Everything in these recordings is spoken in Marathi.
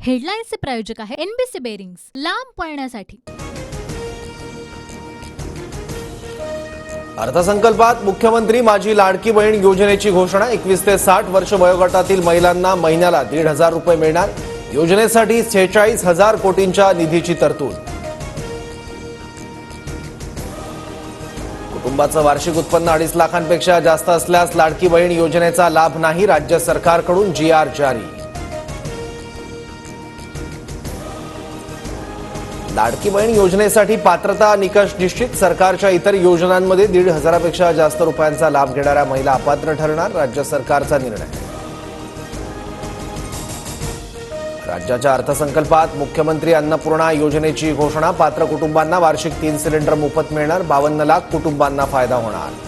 हेडलाईन्सचे प्रायोजक आहे एनबीसी बेरिंग्स, लांब पळण्यासाठी। अर्थसंकल्पात मुख्यमंत्री माझी लाडकी बहीण योजनेची घोषणा। 21 ते 60 वर्ष वयोगटातील महिलांना महिन्याला 1,500 रुपये मिळणार। योजनेसाठी 46,000 कोटींच्या निधीची तरतूद। कुटुंबाचं वार्षिक उत्पन्न 2.5 लाखांपेक्षा जास्त असल्यास लाडकी बहीण योजनेचा लाभ नाही। राज्य सरकारकडून GR जारी। लाडकी बहीण योजनेसाठी पात्रता निकष निश्चित। सरकारच्या इतर योजनांमध्ये 1,500 पेक्षा जास्त रुपयांचा लाभ घेणाऱ्या महिला अपात्र ठरणार। राज्य सरकारचा निर्णय। राज्याच्या अर्थसंकल्पात मुख्यमंत्री अन्नपूर्णा योजनेची घोषणा। पात्र कुटुंबांना वार्षिक 3 सिलेंडर मोफत मिळणार। 52 लाख कुटुंबांना फायदा होणार।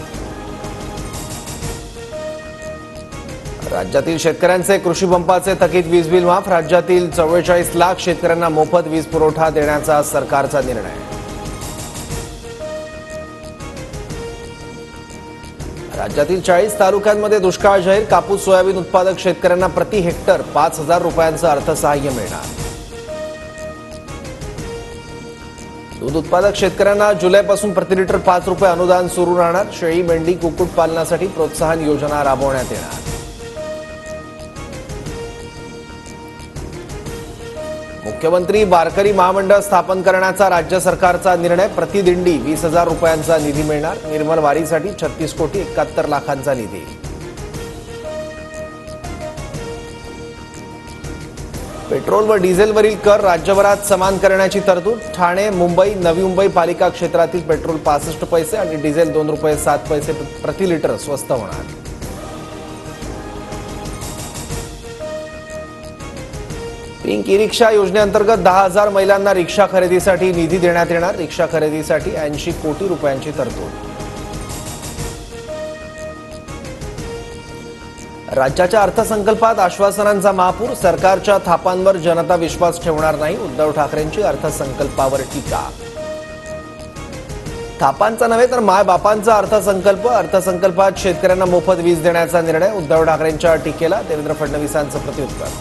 राज्यातील शेतकऱ्यांचे कृषी पंपाचे थकीत वीज बिल माफ। राज्यातील 44 लाख शेतकऱ्यांना मोफत वीज पुरवठा देण्याचा सरकारचा निर्णय। राज्यातील 40 तालुक्यांमध्ये दुष्काळ जाहीर। कापूस सोयाबीन उत्पादक शेतकऱ्यांना प्रति हेक्टर 5,000 रुपयांचं अर्थसहाय्य मिळणार। दूध उत्पादक शेतकऱ्यांना जुलैपासून प्रति लिटर 5 रुपये अनुदान सुरू राहणार। शेळी मेंढी कुक्कुटपालनासाठी प्रोत्साहन योजना राबवण्यात येणार। मुख्यमंत्री वारकरी महामंडळ स्थापन करण्याचा राज्य सरकारचा निर्णय। प्रतिदिंडी 20,000 रुपयांचा निधी मिळणार। निर्मल वारीसाठी 36 कोटी 71 लाखांचा निधी। पेट्रोल व डिझेलवरील कर राज्यभरात समान करण्याची तरतूद। ठाणे, मुंबई, नवी मुंबई पालिका क्षेत्रातील पेट्रोल 65 पैसे आणि डिझेल 2 रुपये 7 पैसे प्रति लिटर स्वस्त होणार। पिंक ई रिक्षा योजनेअंतर्गत 10,000 महिलांना रिक्षा खरेदीसाठी निधी देण्यात येणार। रिक्षा खरेदीसाठी 80 कोटी रुपयांची तरतूद। राज्याच्या अर्थसंकल्पात आश्वासनांचा महापूर। सरकारच्या थापांवर जनता विश्वास ठेवणार नाही। उद्धव ठाकरेंची अर्थसंकल्पावर टीका। थापांचा नव्हे तर मायबापांचा अर्थसंकल्प। अर्थसंकल्पात शेतकऱ्यांना मोफत वीज देण्याचा निर्णय। उद्धव ठाकरेंच्या टीकेला देवेंद्र फडणवीसांचं प्रत्युत्तर।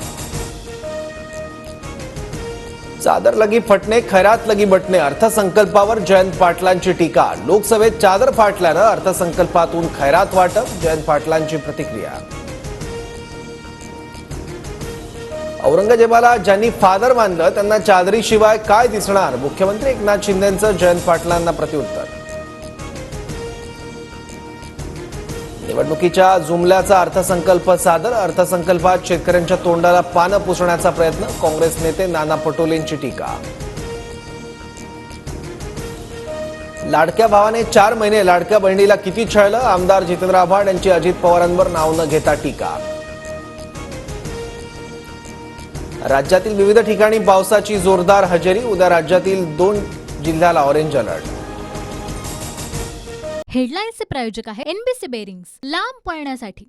चादर लगी फटणे, खैरात लगी बटणे। अर्थसंकल्पावर जयंत पाटलांची टीका। लोकसभेत चादर फाटल्यानं अर्थसंकल्पातून खैरात वाटप। जयंत पाटलांची प्रतिक्रिया। औरंगजेबाला ज्यांनी फादर मानलं त्यांना चादरीशिवाय काय दिसणार। मुख्यमंत्री एकनाथ शिंदेंचं जयंत पाटलांना प्रत्युत्तर। निवडणुकीच्या जुमल्याचा अर्थसंकल्प सादर। अर्थसंकल्पात शेतकऱ्यांच्या तोंडाला पानं पुसण्याचा प्रयत्न। काँग्रेस नेते नाना पटोलेंची टीका। लाडक्या भावाने 4 महिने लाडक्या बहिणीला किती छळलं। आमदार जितेंद्र आव्हाड यांची अजित पवारांवर नाव न घेता टीका। राज्यातील विविध ठिकाणी पावसाची जोरदार हजेरी। उद्या राज्यातील 2 जिल्ह्याला ऑरेंज अलर्ट। हेडलाईन्सचे प्रायोजक आहे एनबीसी बेरिंग्स, लांब पळण्यासाठी।